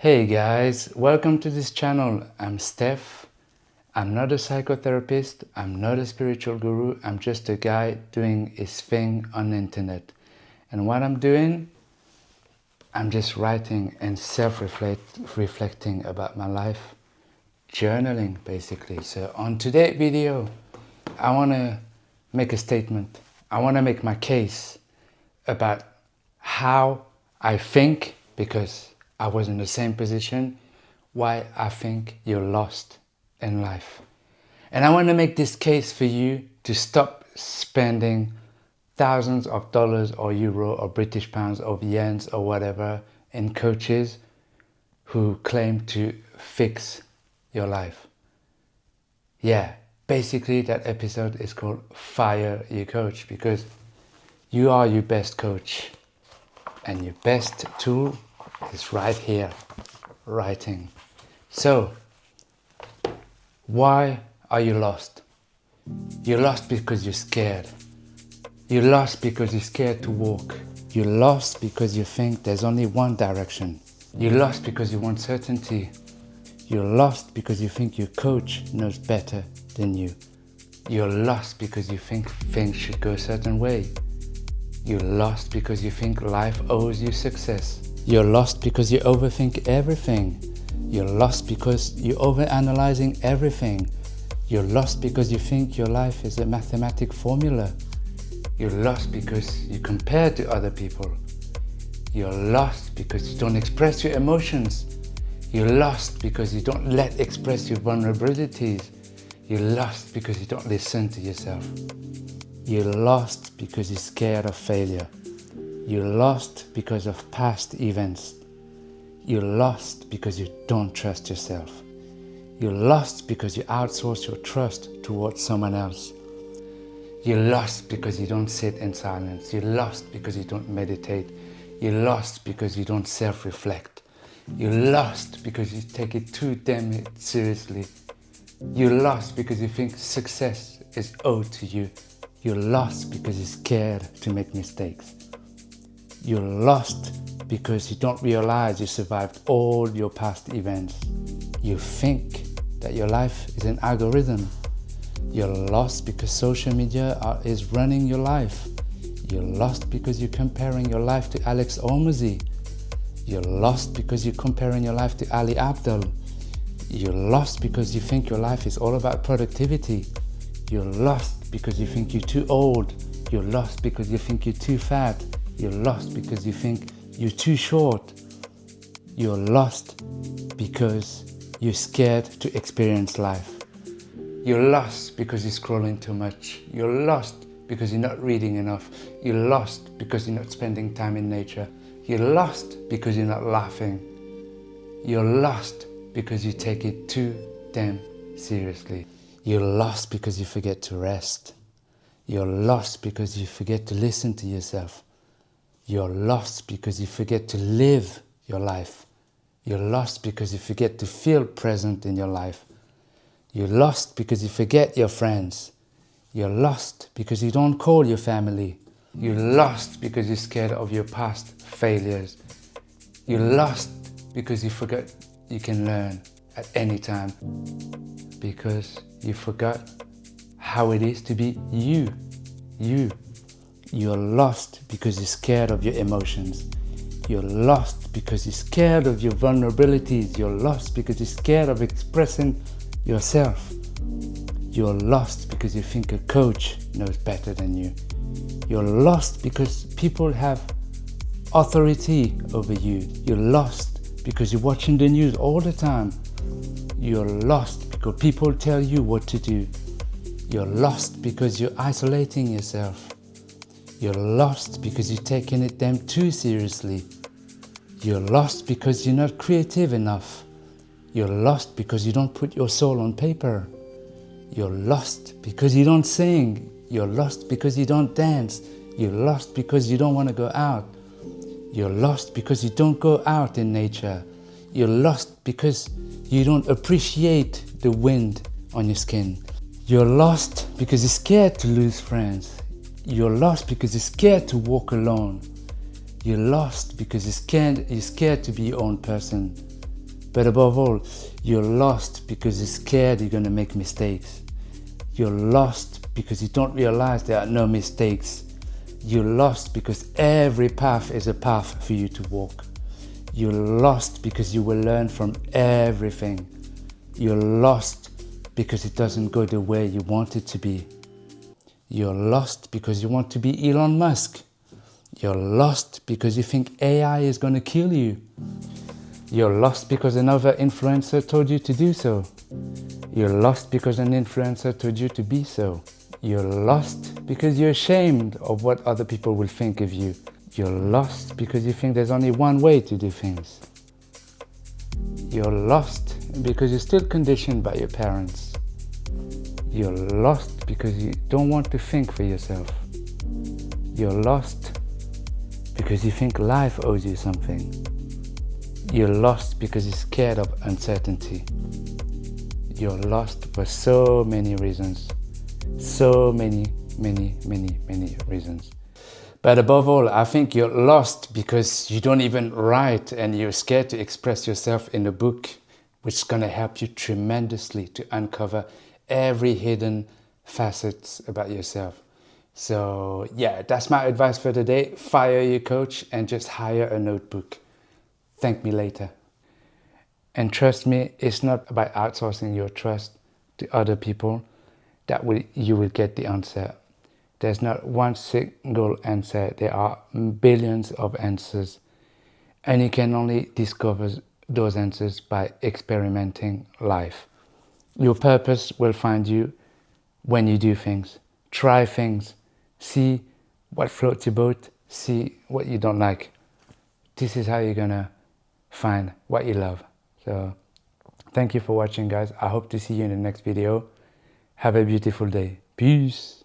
Hey guys, welcome to this channel. I'm Steph. I'm not a psychotherapist. I'm not a spiritual guru. I'm just a guy doing his thing on the internet. And what I'm doing, I'm just writing and reflecting about my life. Journaling, basically. So on today's video, I want to make a statement. I want to make my case about how I think, because I was in the same position, why I think you're lost in life. And I want to make this case for you to stop spending thousands of dollars or euro or British pounds or yens or whatever in coaches who claim to fix your life. Yeah, basically that episode is called Fire Your Coach, because you are your best coach and your best tool is right here, writing. So, why are you lost? You're lost because you're scared. You're lost because you're scared to walk. You're lost because you think there's only one direction. You're lost because you want certainty. You're lost because you think your coach knows better than you. You're lost because you think things should go a certain way. You're lost because you think life owes you success. You're lost because you overthink everything. You're lost because you're overanalyzing everything. You're lost because you think your life is a mathematic formula. You're lost because you compare to other people. You're lost because you don't express your emotions. You're lost because you don't express your vulnerabilities. You're lost because you don't listen to yourself. You're lost because you're scared of failure. You're lost because of past events. You're lost because you don't trust yourself. You're lost because you outsource your trust towards someone else. You're lost because you don't sit in silence. You're lost because you don't meditate. You're lost because you don't self-reflect. You're lost because you take it too damn seriously. You're lost because you think success is owed to you. You're lost because you're scared to make mistakes. You're lost because you don't realize you survived all your past events. You think that your life is an algorithm. You're lost because social media is running your life. You're lost because you're comparing your life to Alex Hormozy. You're lost because you're comparing your life to Ali Abdul. You're lost because you think your life is all about productivity. You're lost because you think you're too old. You're lost because you think you're too fat. You're lost because you think you're too short. You're lost because you're scared to experience life. You're lost because you're scrolling too much. You're lost because you're not reading enough. You're lost because you're not spending time in nature. You're lost because you're not laughing. You're lost because you take it too damn seriously. You're lost because you forget to rest. You're lost because you forget to listen to yourself. You're lost because you forget to live your life. You're lost because you forget to feel present in your life. You're lost because you forget your friends. You're lost because you don't call your family. You're lost because you're scared of your past failures. You're lost because you forgot you can learn at any time. Because you forgot how it is to be you. You're lost because you're scared of your emotions. You're lost because you're scared of your vulnerabilities. You're lost because you're scared of expressing yourself. You're lost because you think a coach knows better than you. You're lost because people have authority over you. You're lost because you're watching the news all the time. You're lost because people tell you what to do. You're lost because you're isolating yourself. You're lost because you're taking it damn too seriously. You're lost because you're not creative enough. You're lost because you don't put your soul on paper. You're lost because you don't sing. You're lost because you don't dance. You're lost because you don't want to go out. You're lost because you don't go out in nature. You're lost because you don't appreciate the wind on your skin. You're lost because you're scared to lose friends. You're lost because you're scared to walk alone. You're lost because you're scared to be your own person. But above all, you're lost because you're scared you're going to make mistakes. You're lost because you don't realize there are no mistakes. You're lost because every path is a path for you to walk. You're lost because you will learn from everything. You're lost because it doesn't go the way you want it to be. You're lost because you want to be Elon Musk. You're lost because you think AI is going to kill you. You're lost because another influencer told you to do so. You're lost because an influencer told you to be so. You're lost because you're ashamed of what other people will think of you. You're lost because you think there's only one way to do things. You're lost because you're still conditioned by your parents. You're lost because you don't want to think for yourself. You're lost because you think life owes you something. You're lost because you're scared of uncertainty. You're lost for so many reasons. So many reasons. But above all, I think you're lost because you don't even write and you're scared to express yourself in a book, which is going to help you tremendously to uncover every hidden facets about yourself. So yeah, that's my advice for today. Fire your coach and just hire a notebook. Thank me later. And trust me, it's not about outsourcing your trust to other people that you will get the answer. There's not one single answer. There are billions of answers. And you can only discover those answers by experimenting life. Your purpose will find you when you do things. Try things. See what floats your boat. See what you don't like. This is how you're gonna find what you love. So thank you for watching, guys. I hope to see you in the next video. Have a beautiful day. Peace.